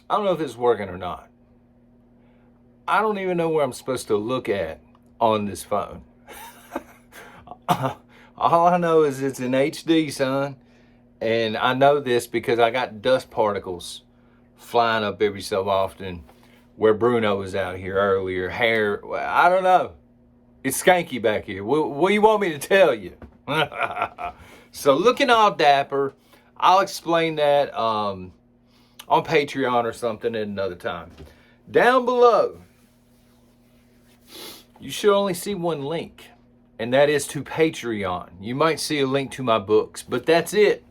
I don't know if it's working or not. I don't even know where I'm supposed to look at on this phone. All I know is it's in HD, son. And I know this because I got dust particles flying up every so often where Bruno was out here earlier. Hair, I don't know. It's skanky back here. What do you want me to tell you? So looking all dapper. I'll explain that on Patreon or something at another time. Down below, you should only see one link, and that is to Patreon. You might see a link to my books, but that's it.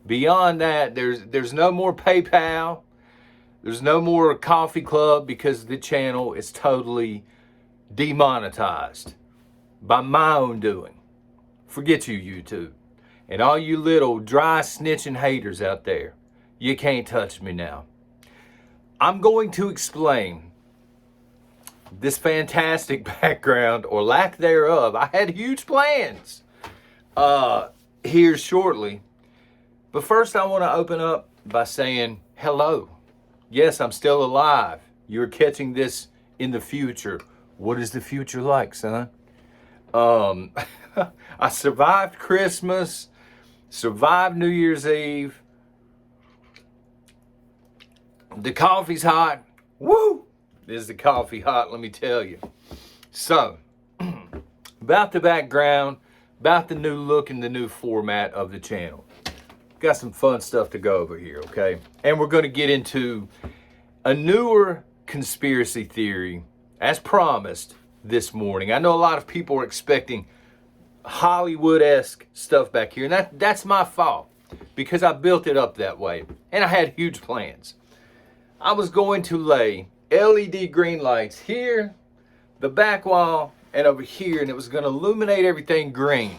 Beyond that, there's no more PayPal. There's no more coffee club because the channel is totally demonetized by my own doing. Forget you, YouTube. And all you little dry snitching haters out there, you can't touch me now. I'm going to explain this fantastic background or lack thereof. I had huge plans here shortly. But first I want to open up by saying hello. Yes, I'm still alive. You're catching this in the future. What is the future like, son? I survived Christmas, survived New Year's Eve. The coffee's hot. Woo! Is the coffee hot, let me tell you. So, about the background, about the new look and the new format of the channel. Got some fun stuff to go over here, okay? And we're going to get into a newer conspiracy theory, as promised, this morning. I know a lot of people are expecting Hollywood-esque stuff back here, and that's my fault, because I built it up that way, and I had huge plans. I was going to lay LED green lights here, the back wall, and over here, and it was going to illuminate everything green.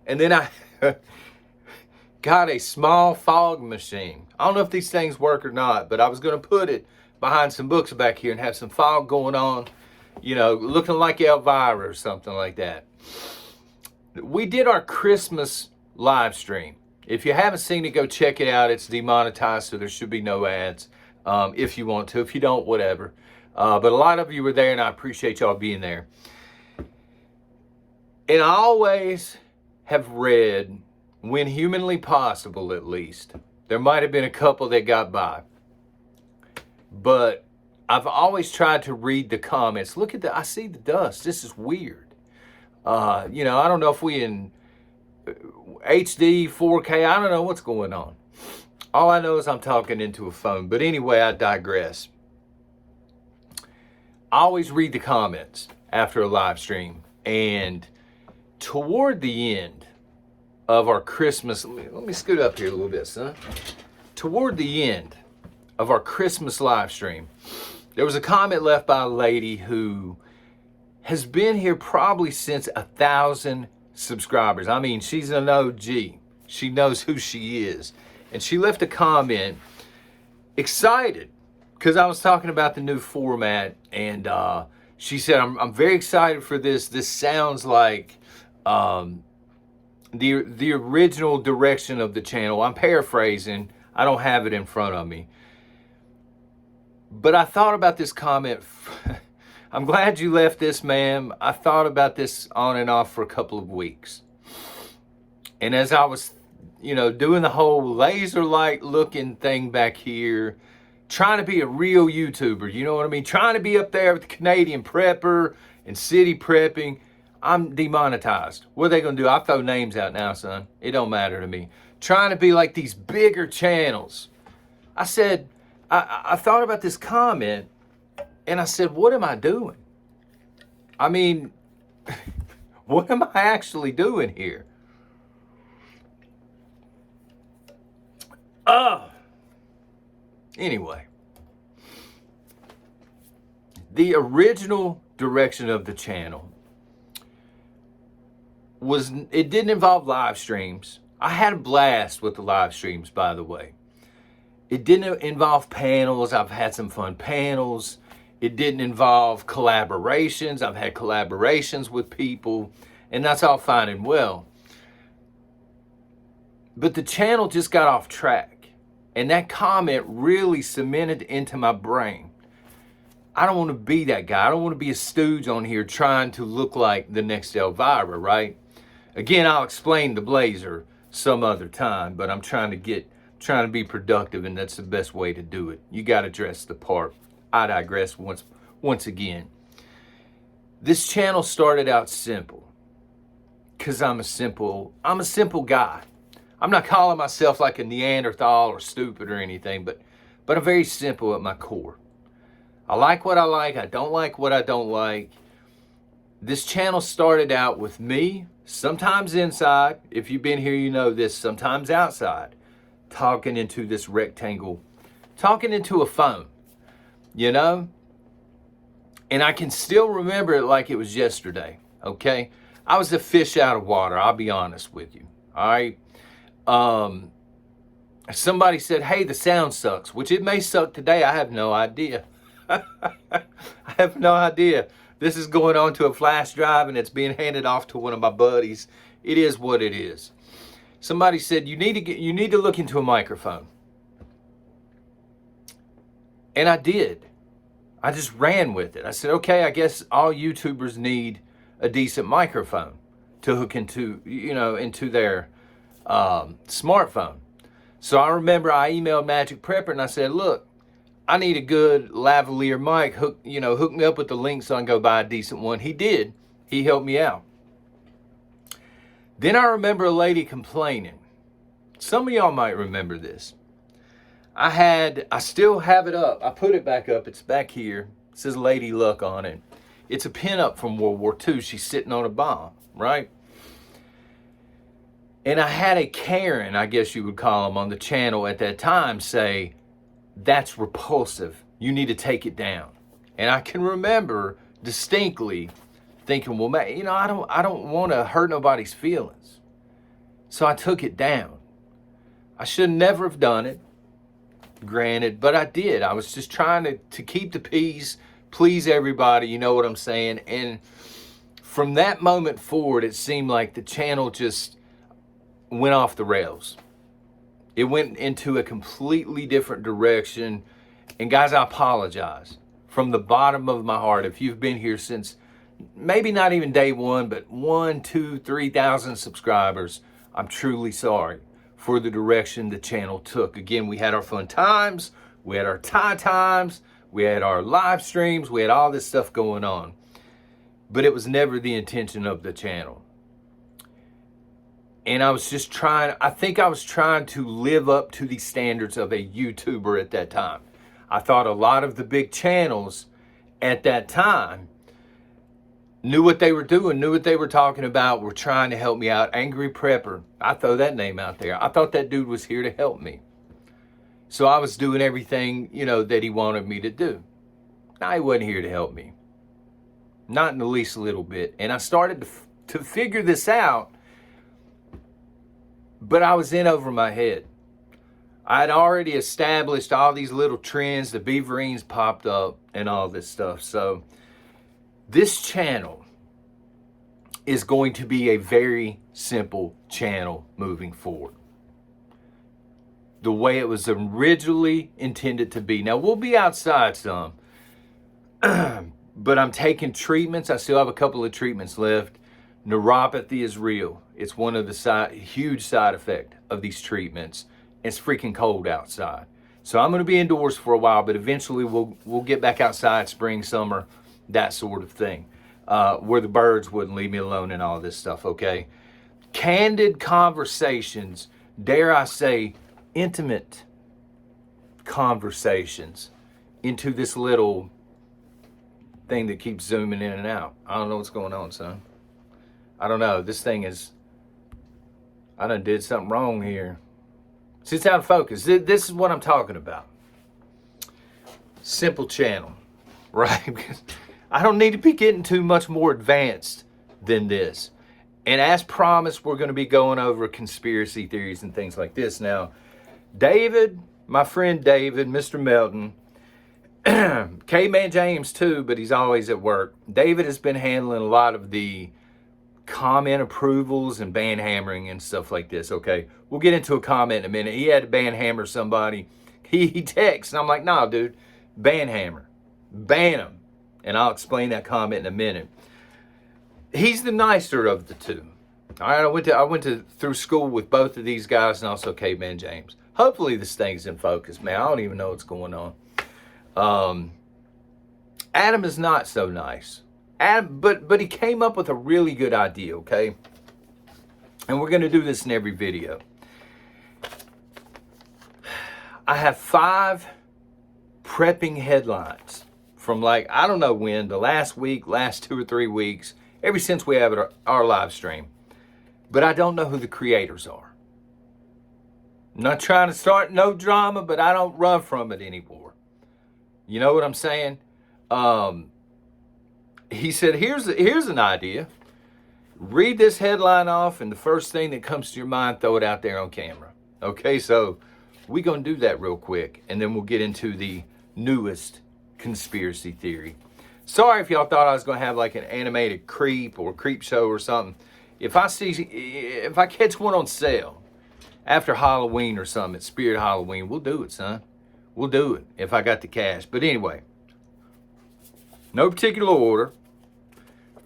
And then I got a small fog machine. I don't know if these things work or not, but I was going to put it behind some books back here and have some fog going on, you know, looking like Elvira or something like that. We did our Christmas live stream. If you haven't seen it, go check it out. It's demonetized, so there should be no ads if you want to. If you don't, whatever. But a lot of you were there, and I appreciate y'all being there. And I always have read, when humanly possible at least, there might have been a couple that got by, but I've always tried to read the comments. Look at that, I see the dust. This is weird. You know, I don't know if we in HD, 4K, I don't know what's going on. All I know is I'm talking into a phone. But anyway, I digress. I always read the comments after a live stream. And toward the end of our Christmas, let me scoot up here a little bit, son. Toward the end of our Christmas live stream, there was a comment left by a lady who has been here probably since 1,000 subscribers. I mean, she's an OG. She knows who she is. And she left a comment excited because I was talking about the new format, and she said, I'm very excited for this. This sounds like the original direction of the channel. I'm paraphrasing. I don't have it in front of me. But I thought about this comment. I'm glad you left this, ma'am. I thought about this on and off for a couple of weeks. And as I was, you know, doing the whole laser light looking thing back here, trying to be a real YouTuber, you know what I mean? Trying to be up there with the Canadian prepper and city prepping. I'm demonetized. What are they going to do? I'll throw names out now, son. It don't matter to me. Trying to be like these bigger channels. I said, I thought about this comment, and I said, what am I doing? I mean, what am I actually doing here? Anyway, the original direction of the channel was, it didn't involve live streams. I had a blast with the live streams, by the way. It didn't involve panels. I've had some fun panels. It didn't involve collaborations. I've had collaborations with people, and that's all fine and well. But the channel just got off track. And that comment really cemented into my brain. I don't want to be that guy. I don't want to be a stooge on here trying to look like the next Elvira, right? Again, I'll explain the blazer some other time, but I'm trying to be productive, and that's the best way to do it. You got to dress the part. I digress once again. This channel started out simple because I'm a simple guy. I'm not calling myself like a Neanderthal or stupid or anything, but I'm very simple at my core. I like what I like. I don't like what I don't like. This channel started out with me, sometimes inside. If you've been here, you know this. Sometimes outside, talking into this rectangle, talking into a phone, you know? And I can still remember it like it was yesterday, okay? I was a fish out of water, I'll be honest with you, all right? Somebody said, hey, the sound sucks, which it may suck today. I have no idea. I have no idea. This is going on to a flash drive and it's being handed off to one of my buddies. It is what it is. Somebody said, you need to look into a microphone. And I did. I just ran with it. I said, okay, I guess all YouTubers need a decent microphone to hook into, into their smartphone. So I remember I emailed Magic Prepper and I said, look, I need a good lavalier mic. Hook me up with the link so I can go buy a decent one. He did. He helped me out. Then I remember a lady complaining. Some of y'all might remember this. I still have it up. I put it back up. It's back here. It says Lady Luck on it. It's a pinup from World War II. She's sitting on a bomb, right? And I had a Karen, I guess you would call them, on the channel at that time say, that's repulsive. You need to take it down. And I can remember distinctly thinking, well, man, I don't want to hurt nobody's feelings. So I took it down. I should never have done it, granted, but I did. I was just trying to keep the peace, please everybody, you know what I'm saying? And from that moment forward, it seemed like the channel just went off the rails. It went into a completely different direction. And guys, I apologize from the bottom of my heart. If you've been here since maybe not even day one, but 1, 2, 3,000 subscribers, I'm truly sorry for the direction the channel took. Again, we had our fun times, we had our times, we had our live streams, we had all this stuff going on. But it was never the intention of the channel. And I was just I think I was trying to live up to the standards of a YouTuber at that time. I thought a lot of the big channels at that time knew what they were doing, knew what they were talking about, were trying to help me out. Angry Prepper, I throw that name out there. I thought that dude was here to help me. So I was doing everything, that he wanted me to do. No, he wasn't here to help me. Not in the least little bit. And I started to figure this out. But I was in over my head. I had already established all these little trends. The Beaverines popped up and all this stuff. So this channel is going to be a very simple channel moving forward. The way it was originally intended to be. Now, we'll be outside some. But I'm taking treatments. I still have a couple of treatments left. Neuropathy is real. It's one of the huge side effect of these treatments. It's freaking cold outside. So I'm going to be indoors for a while, but eventually we'll get back outside, spring, summer, that sort of thing, where the birds wouldn't leave me alone and all this stuff, okay? Candid conversations, dare I say, intimate conversations into this little thing that keeps zooming in and out. I don't know what's going on, son. I don't know. This thing I done did something wrong here. See, it's out of focus. This is what I'm talking about. Simple channel, right? Because I don't need to be getting too much more advanced than this. And as promised, we're going to be going over conspiracy theories and things like this. Now, David, my friend David, Mr. Melton, K-Man James too, but he's always at work. David has been handling a lot of the comment approvals and ban hammering and stuff like this, okay? We'll get into a comment in a minute. He had to ban hammer somebody. He texts, and I'm like, nah, dude, ban hammer. Ban him. And I'll explain that comment in a minute. He's the nicer of the two. All right, I went through school with both of these guys and also Caveman James. Hopefully this thing's in focus, man. I don't even know what's going on. Adam is not so nice. Adam, but he came up with a really good idea, okay? And we're going to do this in every video. I have 5 prepping headlines from, like, I don't know when, the last week, last 2 or 3 weeks, ever since we have our live stream. But I don't know who the creators are. I'm not trying to start no drama, but I don't run from it anymore. You know what I'm saying? He said, here's an idea. Read this headline off, and the first thing that comes to your mind, throw it out there on camera. Okay, so we're going to do that real quick, and then we'll get into the newest conspiracy theory. Sorry if y'all thought I was going to have like an animated creep or creep show or something. If I catch one on sale after Halloween or something, it's Spirit Halloween, we'll do it, son. We'll do it if I got the cash. But anyway, no particular order.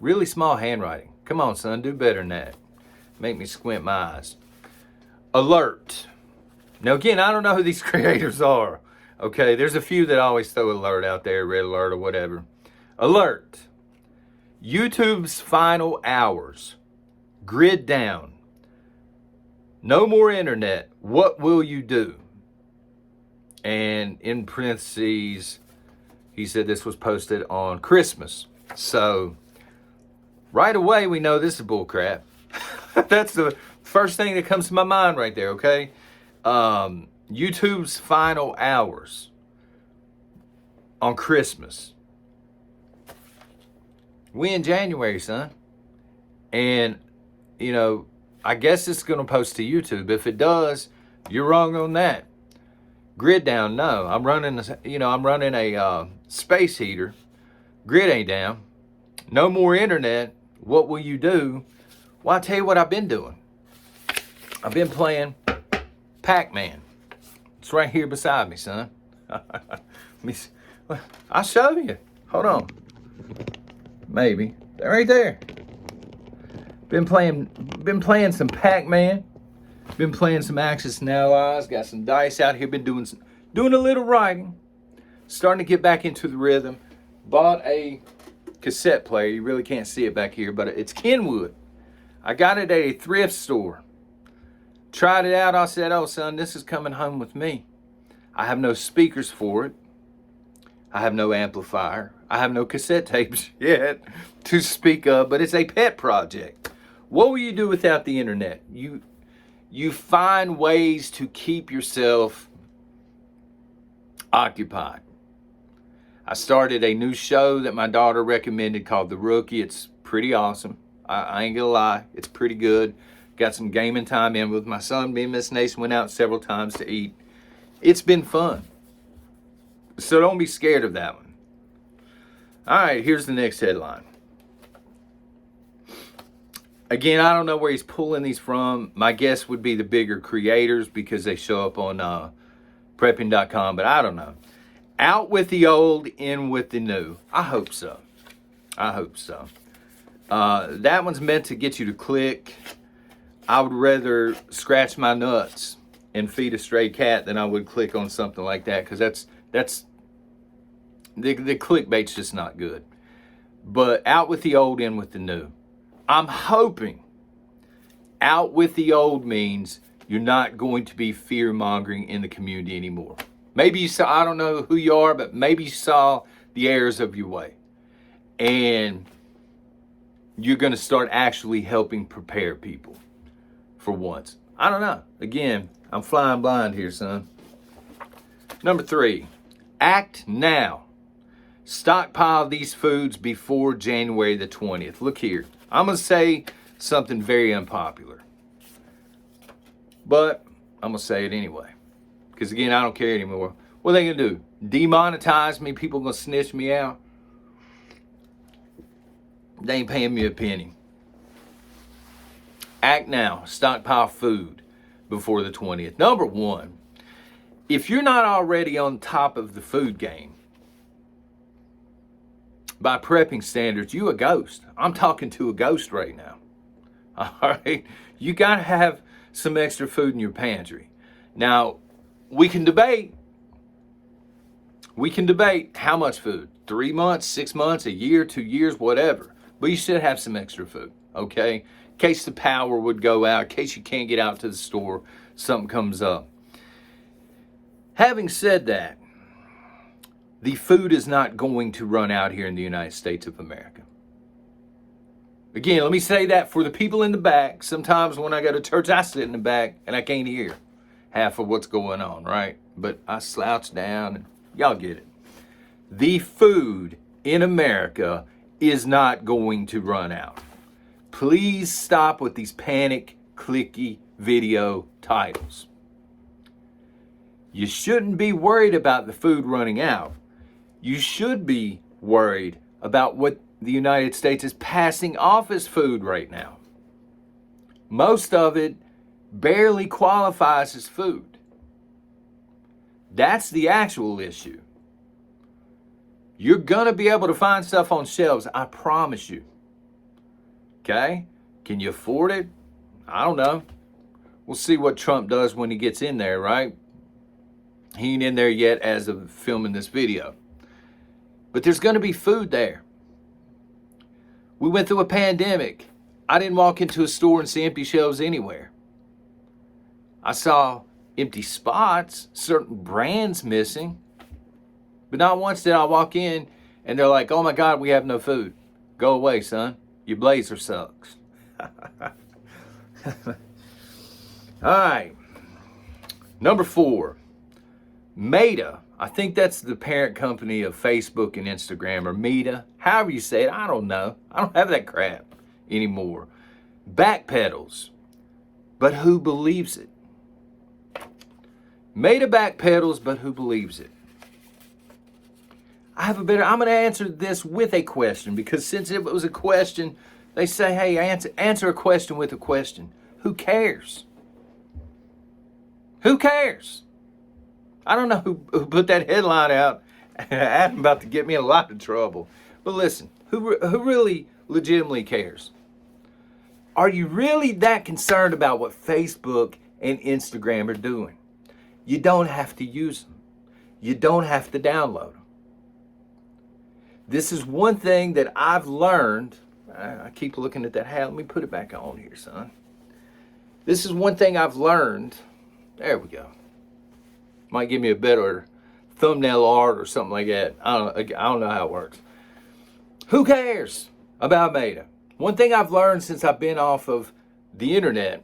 Really small handwriting. Come on, son, do better than that. Make me squint my eyes. Alert. Now, again, I don't know who these creators are. Okay, there's a few that always throw alert out there, red alert or whatever. Alert. YouTube's final hours. Grid down. No more internet. What will you do? And in parentheses, he said this was posted on Christmas. So, right away, we know this is bullcrap. That's the first thing that comes to my mind right there, okay? YouTube's final hours on Christmas. We in January, son. And, you know, I guess it's going to post to YouTube. If it does, you're wrong on that. Grid down, no. I'm running a space heater. Grid ain't down. No more internet. What will you do? Well, I'll tell you what I've been doing. I've been playing Pac-Man. It's right here beside me, son. I'll show you. Hold on. Maybe. Right there. Been playing some Pac-Man. Been playing some Axis and Allies. Got some dice out here. Been doing a little writing. Starting to get back into the rhythm. Bought a cassette player. You really can't see it back here, but it's Kenwood. I got it at a thrift store. Tried it out. I said, oh, son, this is coming home with me. I have no speakers for it. I have no amplifier. I have no cassette tapes yet to speak of, but it's a pet project. What will you do without the internet? You find ways to keep yourself occupied. I started a new show that my daughter recommended called The Rookie. It's pretty awesome. I ain't gonna lie. It's pretty good. Got some gaming time in with my son. Me and Miss Nason went out several times to eat. It's been fun. So don't be scared of that one. All right, here's the next headline. Again, I don't know where he's pulling these from. My guess would be the bigger creators because they show up on prepping.com, but I don't know. Out with the old, in with the new. I hope so. I hope so. That one's meant to get you to click. I would rather scratch my nuts and feed a stray cat than I would click on something like that, because that's the clickbait's just not good. But out with the old, in with the new. I'm hoping out with the old means you're not going to be fear-mongering in the community anymore. Maybe you saw, I don't know who you are, but maybe you saw the errors of your way. And you're going to start actually helping prepare people for once. I don't know. Again, I'm flying blind here, son. Number 3, act now. Stockpile these foods before January the 20th. Look here. I'm going to say something very unpopular. But I'm going to say it anyway. Because again, I don't care anymore. What are they going to do? Demonetize me? People going to snitch me out? They ain't paying me a penny. Act now. Stockpile food before the 20th. Number one, if you're not already on top of the food game, by prepping standards, you a ghost. I'm talking to a ghost right now. All right? You got to have some extra food in your pantry. Now, we can debate how much food. 3 months, 6 months, a year, 2 years, whatever. But you should have some extra food, okay? In case the power would go out, in case you can't get out to the store, something comes up. Having said that, the food is not going to run out here in the United States of America. Again, let me say that for the people in the back. Sometimes when I go to church, I sit in the back and I can't hear half of what's going on, right? But I slouch down and y'all get it. The food in America is not going to run out. Please stop with these panic, clicky video titles. You shouldn't be worried about the food running out. You should be worried about what the United States is passing off as food right now. Most of it barely qualifies as food. That's the actual issue. You're going to be able to find stuff on shelves, I promise you. Okay? Can you afford it? I don't know. We'll see what Trump does when he gets in there, right? He ain't in there yet as of filming this video. But there's going to be food there. We went through a pandemic. I didn't walk into a store and see empty shelves anywhere. I saw empty spots, certain brands missing. But not once did I walk in and they're like, oh my God, we have no food. Go away, son. Your blazer sucks. All right. Number 4. Meta. I think that's the parent company of Facebook and Instagram, or Meta. However you say it, I don't know. I don't have that crap anymore. Backpedals. But who believes it? Meta backpedals, but who believes it? I'm going to answer this with a question, because since it was a question, they say, hey, answer a question with a question. Who cares? Who cares? I don't know who put that headline out. I'm about to get me in a lot of trouble. But listen, who really legitimately cares? Are you really that concerned about what Facebook and Instagram are doing? You don't have to use them. You don't have to download them. This is one thing that I've learned. I keep looking at that hat. Let me put it back on here, son. This is one thing I've learned. There we go. Might give me a better thumbnail art or something like that. I don't know how it works. Who cares about Meta? One thing I've learned since I've been off of the internet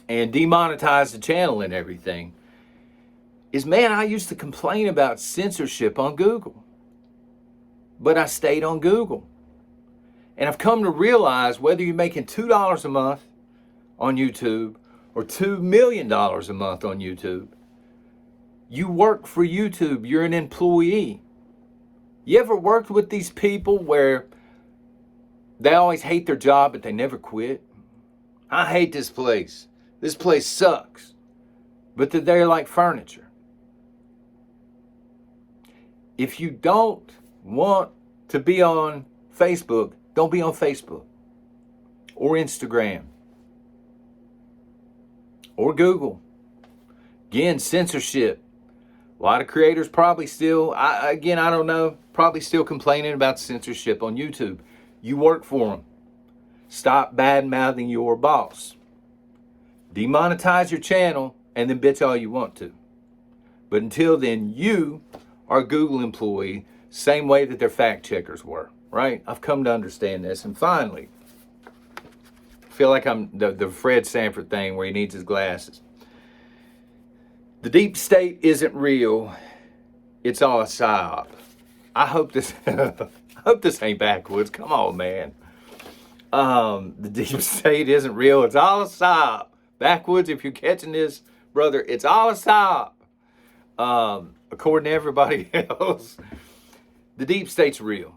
and demonetized the channel and everything is, man, I used to complain about censorship on Google. But I stayed on Google. And I've come to realize whether you're making $2 a month on YouTube or $2 million a month on YouTube, you work for YouTube. You're an employee. You ever worked with these people where they always hate their job, but they never quit? I hate this place. This place sucks. But they're like furniture. If you don't want to be on Facebook, don't be on Facebook or Instagram or Google. Again, censorship. A lot of creators probably still, I don't know, probably still complaining about censorship on YouTube. You work for them. Stop bad-mouthing your boss. Demonetize your channel and then bitch all you want to. But until then, you are a Google employee, same way that their fact checkers were, right? I've come to understand this. And finally, I feel like I'm the Fred Sanford thing where he needs his glasses. The deep state isn't real. It's all a psyop. I hope this ain't backwoods. Come on, man. The deep state isn't real. It's all a psyop. Backwoods, if you're catching this, brother, it's all a psyop. According to everybody else, the deep state's real.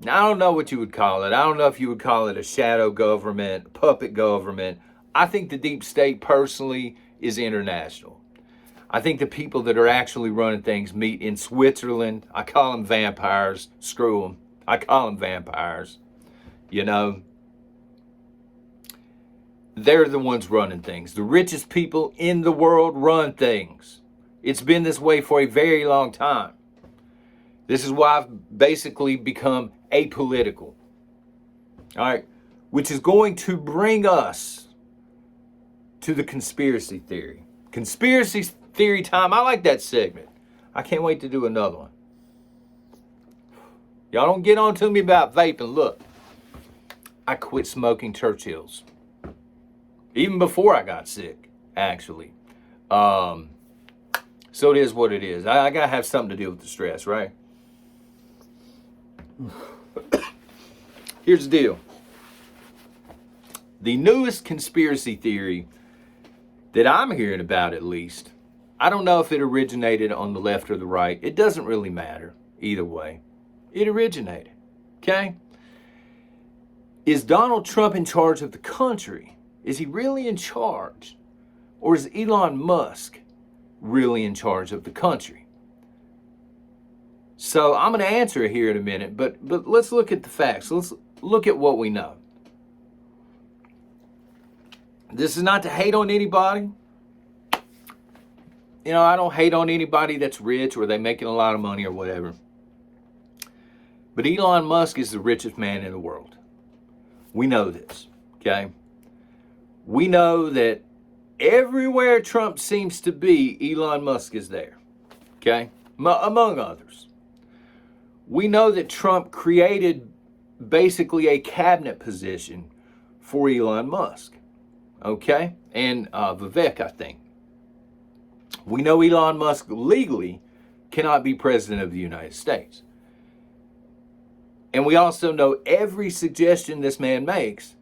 Now, I don't know what you would call it. I don't know if you would call it a shadow government, puppet government. I think the deep state personally is international. I think the people that are actually running things meet in Switzerland. I call them vampires. Screw them. I call them vampires. You know, they're the ones running things. The richest people in the world run things. It's been this way for a very long time. This is why I've basically become apolitical. All right, which is going to bring us to the conspiracy theory. Conspiracy theory time. I like that segment. I can't wait to do another one. Y'all don't get on to me about vaping. Look, I quit smoking Churchills. Even before I got sick, actually. So it is what it is. I gotta have something to deal with the stress, right? Here's the deal. The newest conspiracy theory that I'm hearing about, at least, I don't know if it originated on the left or the right. It doesn't really matter either way. It originated, okay? Is Donald Trump in charge of the country? Is he really in charge? Or is Elon Musk really in charge of the country? So I'm going to answer it here in a minute, but let's look at the facts. Let's look at what we know. This is not to hate on anybody. You know, I don't hate on anybody that's rich or they making a lot of money or whatever. But Elon Musk is the richest man in the world. We know this, okay? We know that everywhere Trump seems to be, Elon Musk is there, okay? Among others. We know that Trump created basically a cabinet position for Elon Musk, okay? And Vivek, I think. We know Elon Musk legally cannot be president of the United States. And we also know every suggestion this man makes,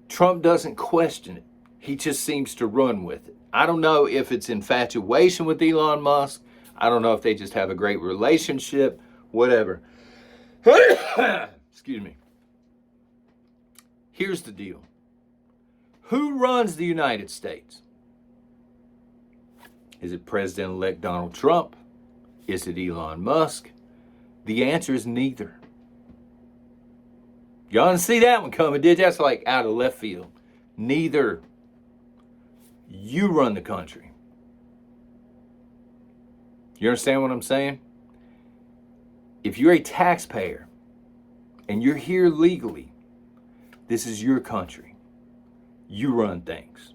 Trump doesn't question it. He just seems to run with it. I don't know if it's infatuation with Elon Musk. I don't know if they just have a great relationship, whatever. Excuse me. Here's the deal. Who runs the United States? Is it President-elect Donald Trump? Is it Elon Musk? The answer is neither. Y'all didn't see that one coming, did you? That's like out of left field. Neither. You run the country. You understand what I'm saying? If you're a taxpayer and you're here legally, this is your country. You run things.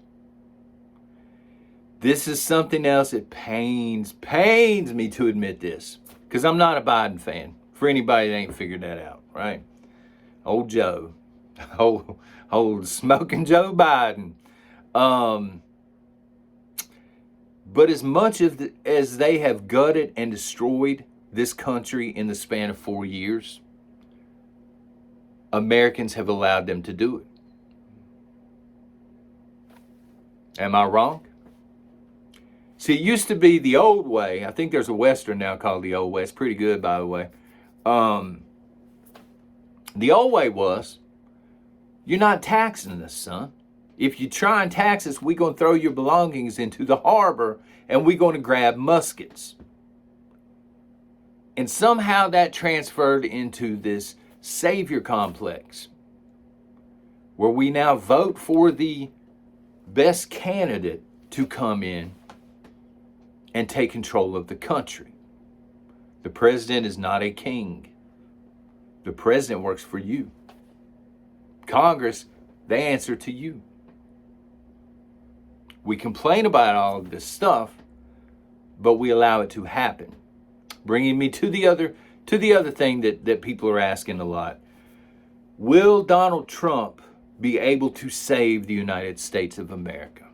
This is something else that pains me to admit this, because I'm not a Biden fan. For anybody that ain't figured that out, right? Old Joe, old smoking Joe Biden. But as much as they have gutted and destroyed this country in the span of 4 years, Americans have allowed them to do it. Am I wrong? See, it used to be the old way. I think there's a Western now called the old way. It's pretty good, by the way. The old way was, you're not taxing us, son. If you try and tax us, we're going to throw your belongings into the harbor and we're going to grab muskets. And somehow that transferred into this savior complex where we now vote for the best candidate to come in and take control of the country. The president is not a king. The president works for you. Congress, they answer to you. We complain about all of this stuff, but we allow it to happen. Bringing me to the other thing that people are asking a lot. Will Donald Trump be able to save the United States of America?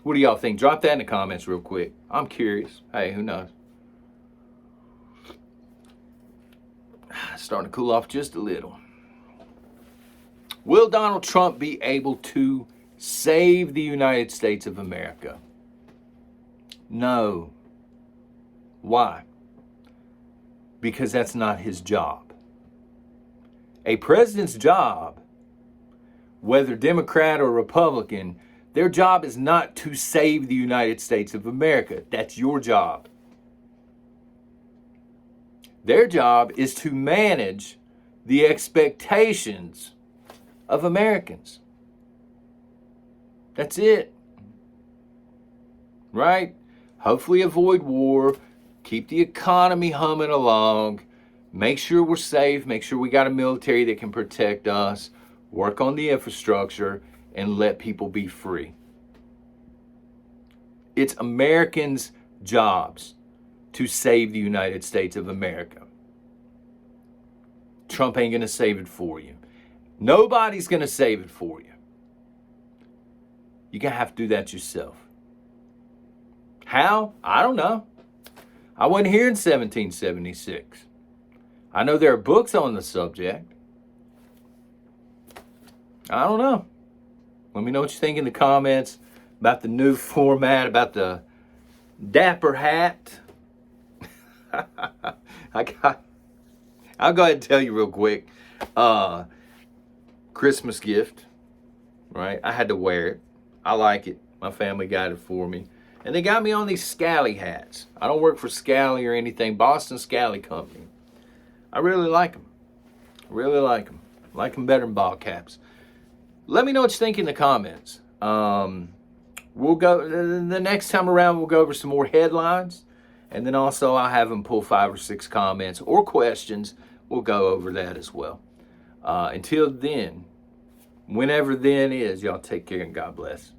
What do y'all think? Drop that in the comments real quick. I'm curious. Hey, who knows? Starting to cool off just a little. Will Donald Trump be able to save the United States of America? No. Why? because that's not his job. A president's job, whether Democrat or Republican, their job is not to save the United States of America. That's your job. Their job is to manage the expectations of Americans. That's it. Right? Hopefully avoid war, keep the economy humming along, make sure we're safe, make sure we got a military that can protect us, work on the infrastructure, and let people be free. It's Americans' jobs to save the United States of America. Trump ain't going to save it for you. Nobody's going to save it for you. You're going to have to do that yourself. How? I don't know. I wasn't here in 1776. I know there are books on the subject. I don't know. Let me know what you think in the comments about the new format, about the dapper hat. I'll go ahead and tell you real quick. Christmas gift, right? I had to wear it. I like it. My family got it for me. And they got me on these Scally hats. I don't work for Scally or anything. Boston Scally Company. I really like them. Really like them. Like them better than ball caps. Let me know what you think in the comments. We'll go the next time around. We'll go over some more headlines, and then also I'll have them pull 5 or 6 comments or questions. We'll go over that as well. Until then, whenever then is, y'all take care and God bless.